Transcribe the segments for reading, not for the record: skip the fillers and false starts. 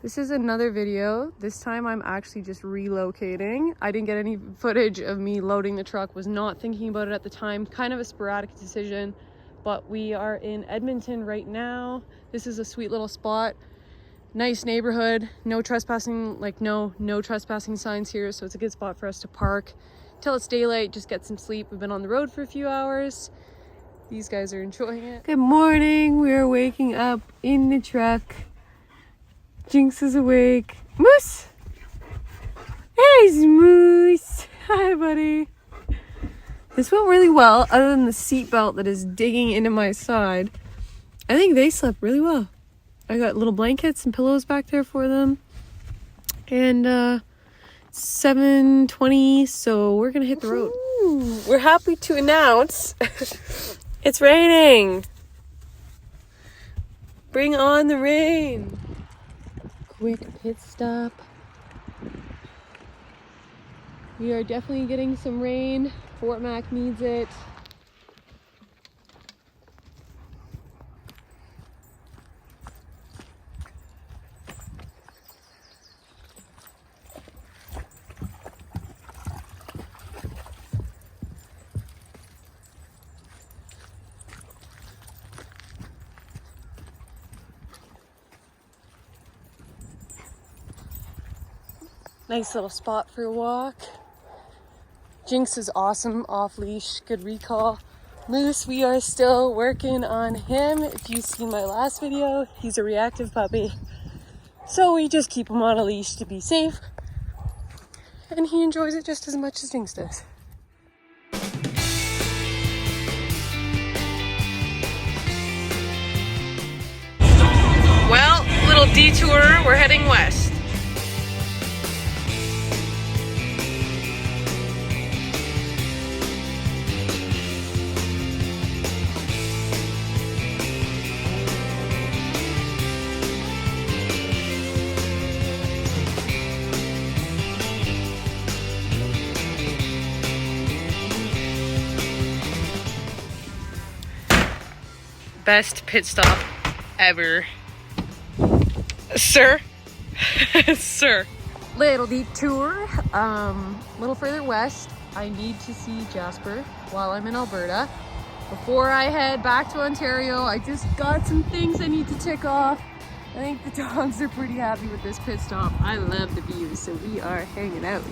This is another video. This time I'm actually just relocating. I didn't get any footage of me loading the truck, was not thinking about it at the time. Kind of a sporadic decision, but we are in Edmonton right now. This is a sweet little spot. Nice neighborhood, no trespassing, like no trespassing signs here, so it's a good spot for us to park till it's daylight, just get some sleep. We've been on the road for a few hours. These guys are enjoying it. Good morning, we are waking up in the truck. Jinx is awake. Moose! Hey, Moose! Hi, buddy. This went really well, other than the seatbelt that is digging into my side. I think they slept really well. I got little blankets and pillows back there for them. And 7:20, so we're gonna hit the road. Ooh, we're happy to announce it's raining. Bring on the rain. Quick pit stop. We are definitely getting some rain. Fort Mac needs it. Nice little spot for a walk. Jinx is awesome, off leash, good recall. Moose, we are still working on him. If you've seen my last video, he's a reactive puppy. So we just keep him on a leash to be safe. And he enjoys it just as much as Jinx does. Well, little detour, we're heading west. Best pit stop ever. Sir. Sir. Little detour. Little further west. I need to see Jasper while I'm in Alberta. Before I head back to Ontario, I just got some things I need to tick off. I think the dogs are pretty happy with this pit stop. I love the view, so we are hanging out.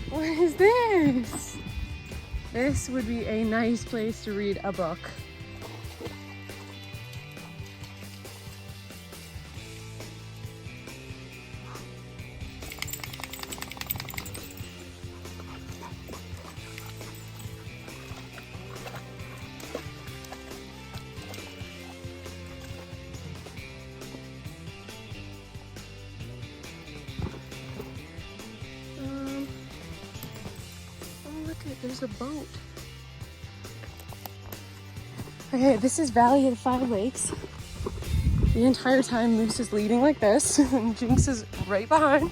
What is this? This would be a nice place to read a book. There's a boat. Okay, this is Valley of the Five Lakes. The entire time Moose is leading like this, and Jinx is right behind.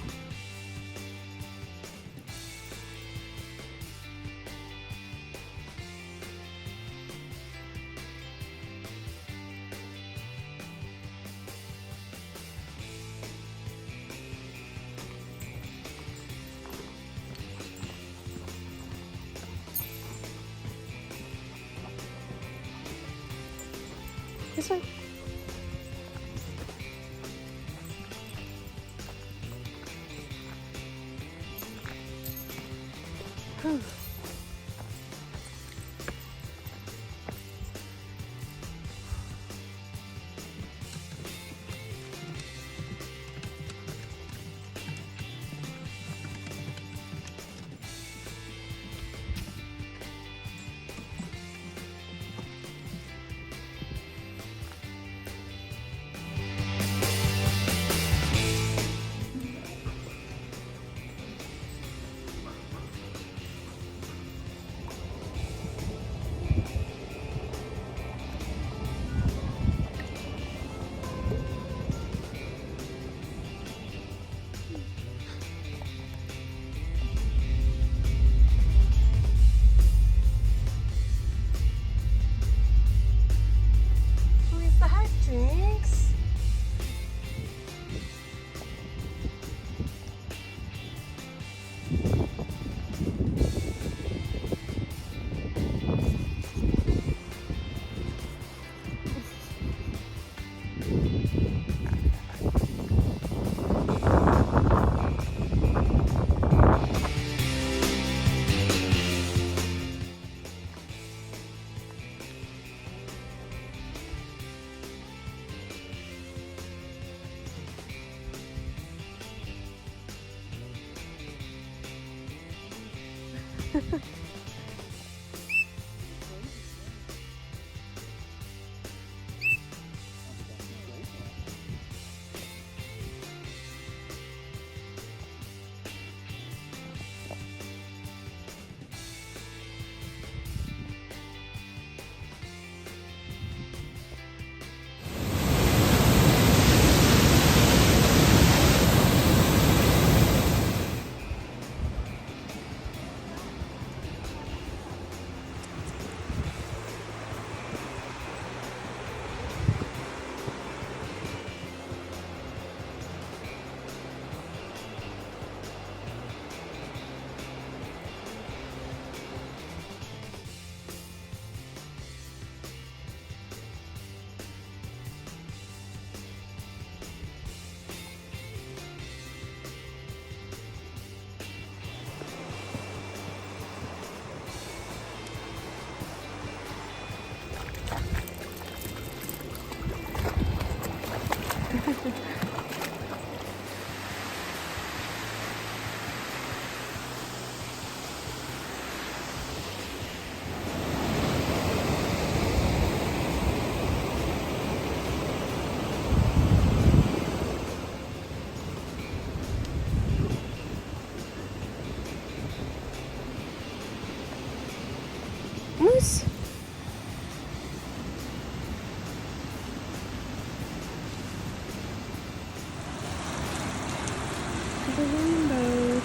This way. Whew. rainbow.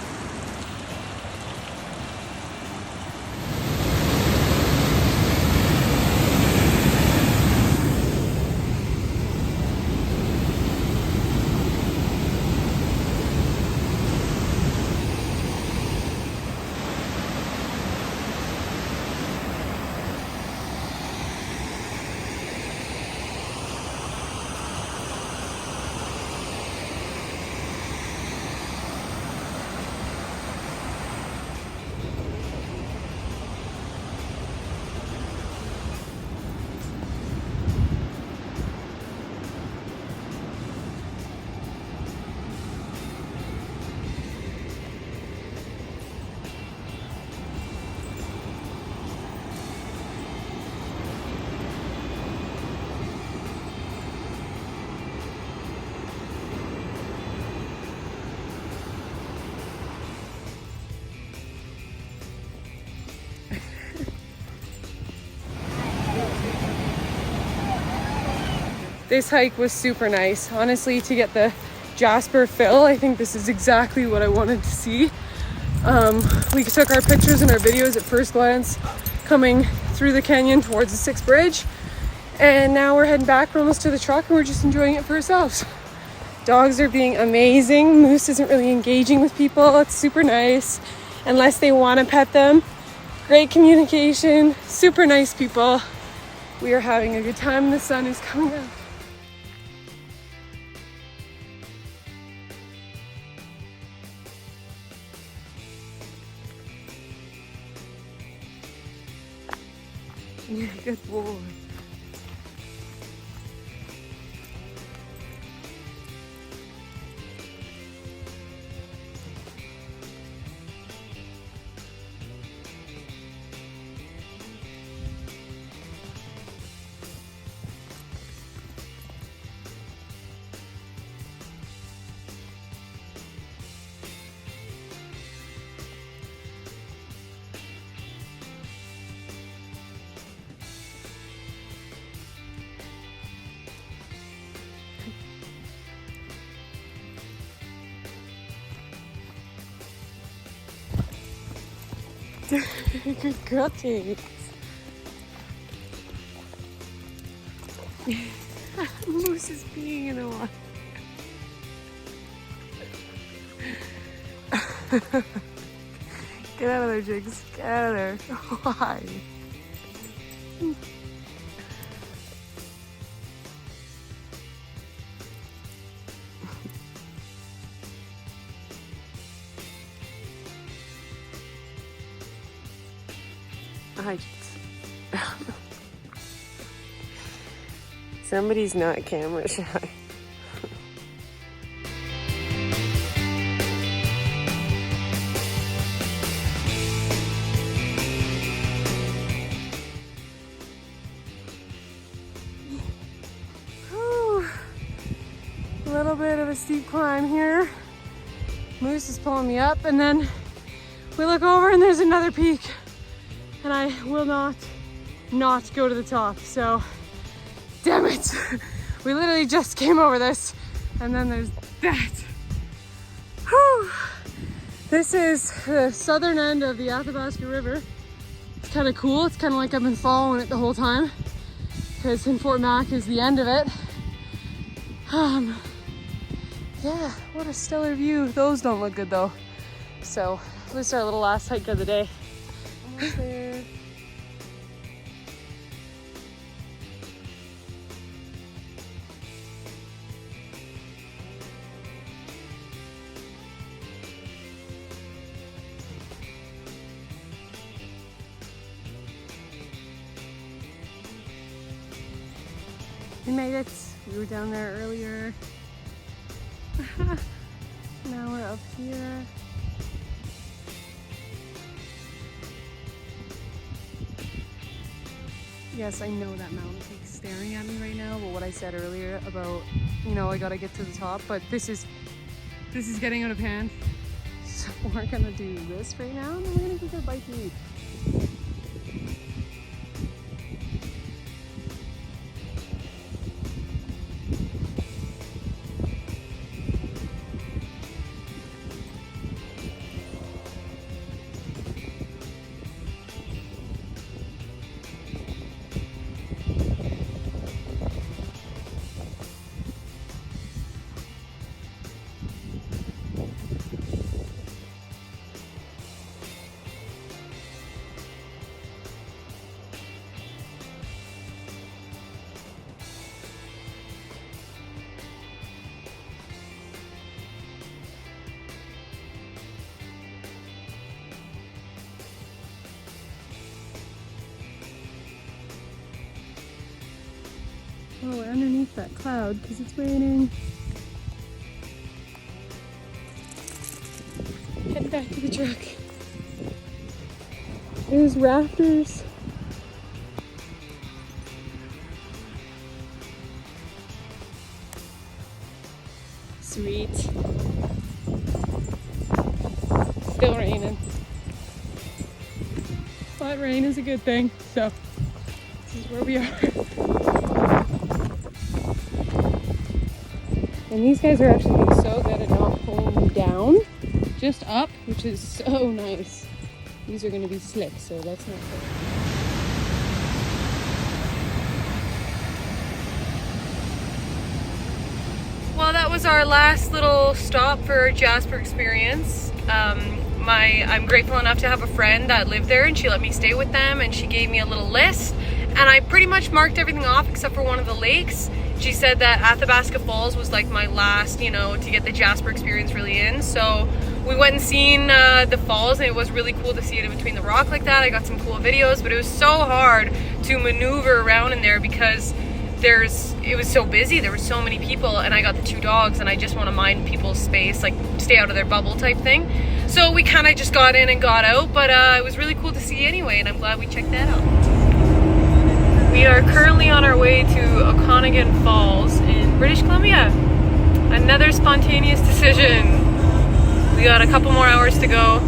This hike was super nice. Honestly, to get the Jasper fill, I think this is exactly what I wanted to see. We took our pictures and our videos at first glance coming through the canyon towards the 6th bridge. And now we're heading back. We're almost to the truck and we're just enjoying it for ourselves. Dogs are being amazing. Moose isn't really engaging with people. It's super nice. Unless they want to pet them. Great communication. Super nice people. We are having a good time. The sun is coming up. Good boy. Good girl, Tiggs. Moose is peeing in the water. Get out of there, Jigs. Get out of there. Why? Hi, Jigs. Somebody's not camera shy. A little bit of a steep climb here. Moose is pulling me up, and then we look over and there's another peak, and I will not go to the top. So damn it. We literally just came over this, and then there's that. Whew. This is the southern end of the Athabasca River. It's kind of cool. It's kind of like I've been following it the whole time, because in Fort Mac is the end of it. Yeah, what a stellar view. Those don't look good though. So this is our little last hike of the day. Almost there. We made it. We were down there earlier. Now we're up here. Yes, I know that mountain peak's staring at me right now, but what I said earlier about, you know, I gotta get to the top, but this is getting out of hand. So we're gonna do this right now, and then we're gonna take a bite to eat. Oh, we're underneath that cloud because it's raining. Head back to the truck. There's rafters. Sweet. Still raining. But rain is a good thing, so this is where we are. And these guys are actually being so good at not pulling me down, just up, which is so nice. These are going to be slick, so that's not good. Well, that was our last little stop for our Jasper experience. I'm grateful enough to have a friend that lived there, and she let me stay with them, and she gave me a little list, and I pretty much marked everything off except for one of the lakes. She said that Athabasca Falls was like my last, you know, to get the Jasper experience really in. So we went and seen the falls, and it was really cool to see it in between the rock like that. I got some cool videos, but it was so hard to maneuver around in there because it was so busy. There were so many people, and I got the 2 dogs, and I just want to mind people's space, like stay out of their bubble type thing. So we kind of just got in and got out, but it was really cool to see anyway, and I'm glad we checked that out. We are currently on our way to Okanagan Falls in British Columbia. Another spontaneous decision. We got a couple more hours to go.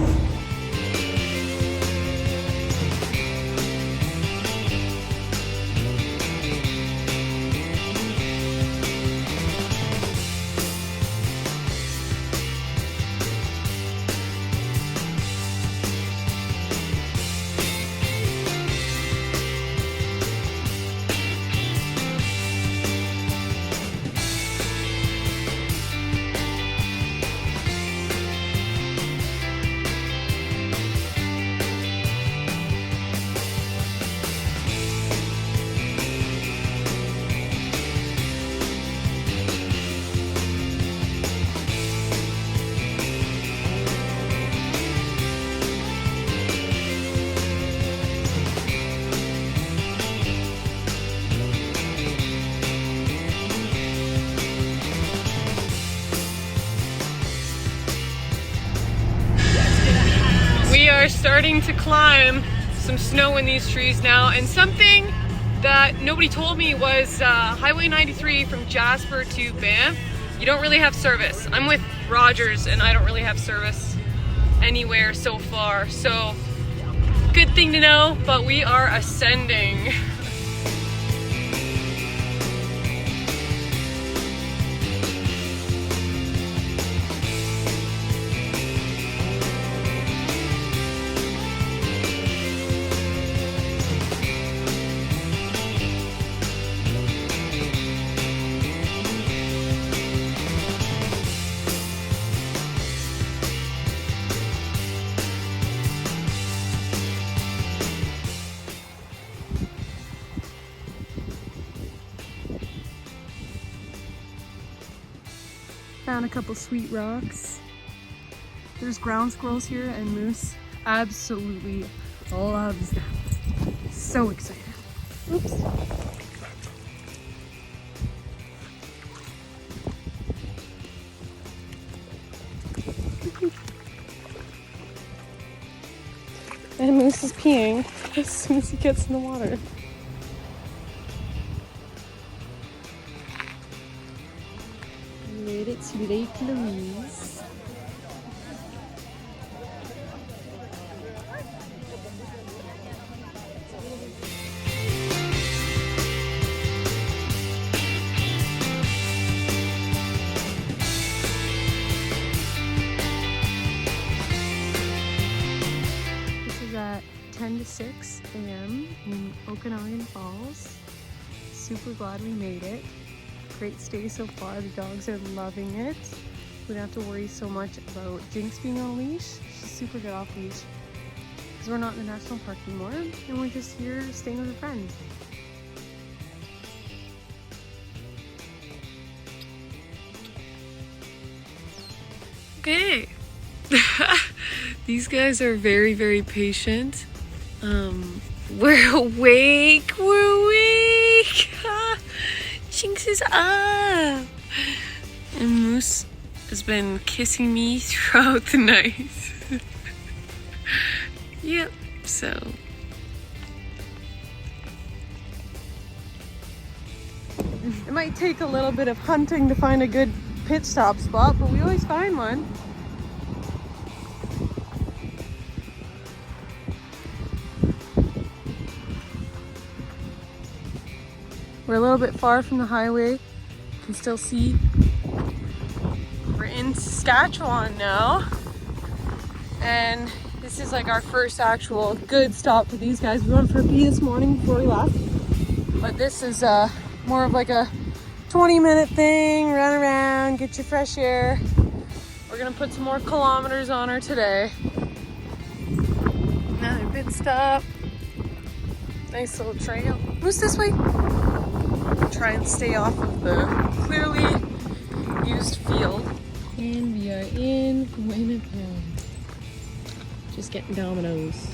We are starting to climb some snow in these trees now, and something that nobody told me was Highway 93 from Jasper to Banff, you don't really have service. I'm with Rogers and I don't really have service anywhere so far, so good thing to know, but we are ascending. Found a couple sweet rocks. There's ground squirrels here, and Moose absolutely loves them. So excited. Oops. And Moose is peeing as soon as he gets in the water. Made it to Lake Louise. This is at 10 to 6 a.m. in Okanagan Falls. Super glad we made it. Great stay so far. The dogs are loving it. We don't have to worry so much about Jinx being on a leash. She's super good off leash because we're not in the national park anymore, and we're just here staying with a friend. Okay. These guys are very, very patient. We're awake. We're awake. is up? And Moose has been kissing me throughout the night. Yep, so. It might take a little bit of hunting to find a good pit stop spot, but we always find one. We're a little bit far from the highway. You can still see we're in Saskatchewan now. And this is like our first actual good stop for these guys. We went for a pee this morning before we left. But this is more of like a 20-minute thing, run around, get your fresh air. We're gonna put some more kilometers on her today. Another pit stop. Nice little trail. Who's this way? Try and stay off of the clearly used field. And we are in Winnipeg. Just getting Domino's.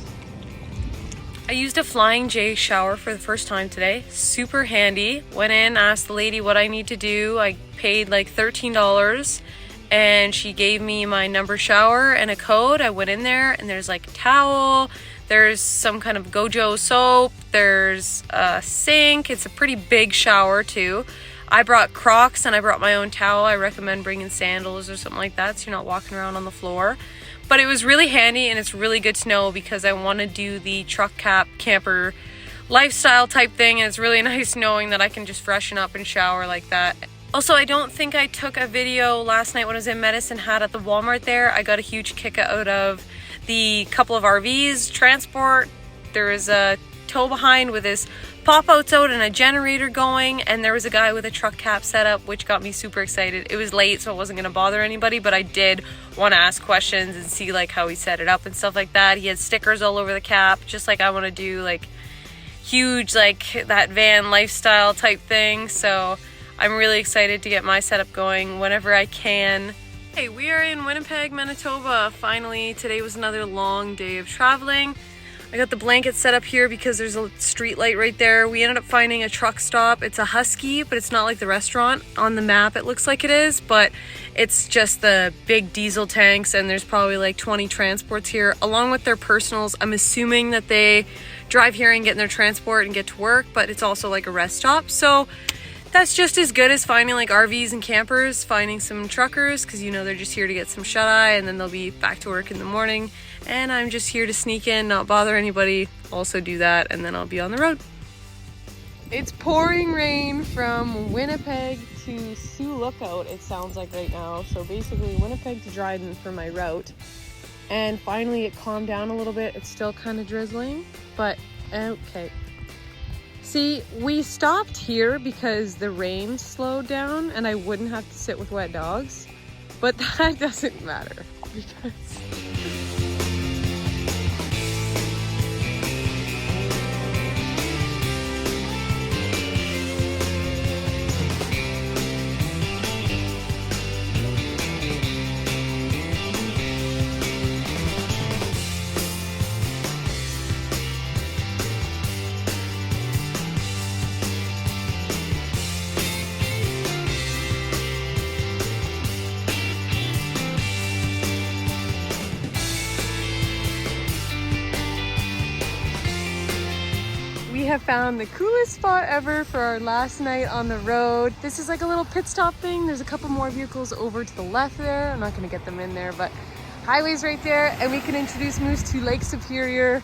I used a Flying J shower for the first time today. Super handy. Went in, asked the lady what I need to do. I paid like $13 and she gave me my number shower and a code. I went in there and there's like a towel. There's some kind of Gojo soap. There's a sink. It's a pretty big shower too. I brought Crocs and I brought my own towel. I recommend bringing sandals or something like that so you're not walking around on the floor. But it was really handy and it's really good to know because I want to do the truck cap camper lifestyle type thing, and it's really nice knowing that I can just freshen up and shower like that. Also, I don't think I took a video last night when I was in Medicine Hat at the Walmart there. I got a huge kick out of the couple of RVs transport. There was a tow behind with his pop-outs out and a generator going, and there was a guy with a truck cap set up, which got me super excited. It was late, so I wasn't gonna bother anybody, but I did want to ask questions and see like how he set it up and stuff like that. He had stickers all over the cap, just like I want to do, like huge, like that van lifestyle type thing. So I'm really excited to get my setup going whenever I can. Hey, we are in Winnipeg, Manitoba. Finally, today was another long day of traveling. I got the blanket set up here because there's a street light right there. We ended up finding a truck stop. It's a Husky, but it's not like the restaurant. On the map, it looks like it is, but it's just the big diesel tanks, and there's probably like 20 transports here, along with their personals. I'm assuming that they drive here and get in their transport and get to work, but it's also like a rest stop. So that's just as good as finding like RVs and campers, finding some truckers, because you know they're just here to get some shut-eye, and then they'll be back to work in the morning. And I'm just here to sneak in, not bother anybody, also do that, and then I'll be on the road. It's pouring rain from Winnipeg to Sioux Lookout, it sounds like right now. So basically Winnipeg to Dryden for my route. And finally it calmed down a little bit. It's still kind of drizzling, but okay. See, we stopped here because the rain slowed down and I wouldn't have to sit with wet dogs, but that doesn't matter because have found the coolest spot ever for our last night on the road. This is like a little pit stop thing. There's a couple more vehicles over to the left there. I'm not gonna get them in there, but highway's right there, and we can introduce Moose to Lake Superior.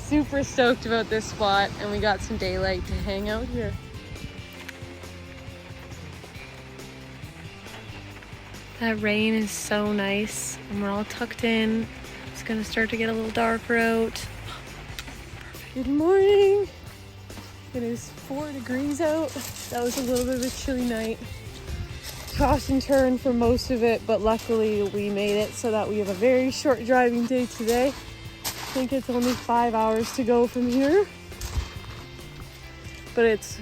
Super stoked about this spot, and we got some daylight to hang out here. That rain is so nice, and we're all tucked in. It's gonna start to get a little darker out. Good morning. It is 4 degrees out. That was a little bit of a chilly night. Toss and turn for most of it, but luckily we made it so that we have a very short driving day today. I think it's only 5 hours to go from here, but it's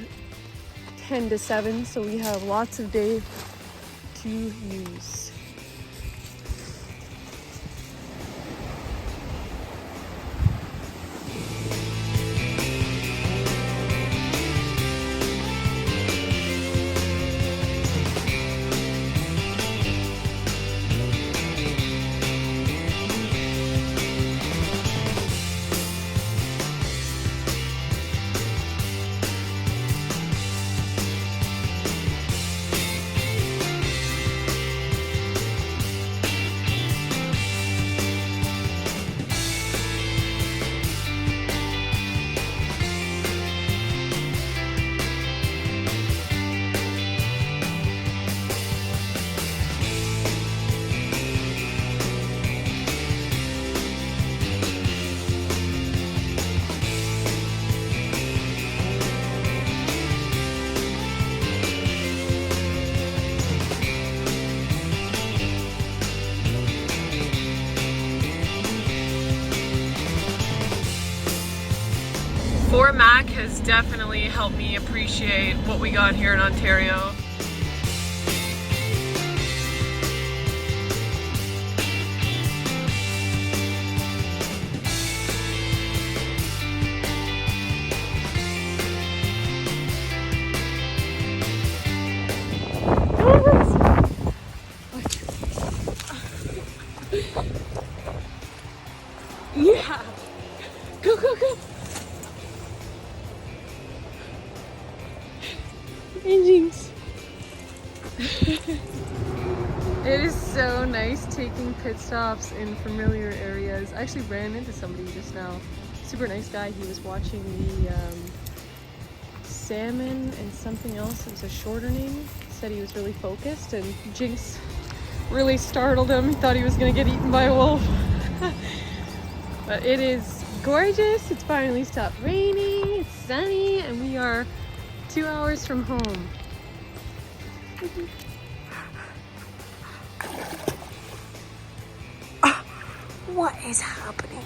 10 to 7, so we have lots of day to use. Mac has definitely helped me appreciate what we got here in Ontario. Yeah! Go, go, go! Engines! It is so nice taking pit stops in familiar areas. I actually ran into somebody just now. Super nice guy. He was watching the salmon and something else. It was a shortening. Said he was really focused, and Jinx really startled him. He thought he was going to get eaten by a wolf. But it is gorgeous. It's finally stopped raining. It's sunny, and we are 2 hours from home. What is happening?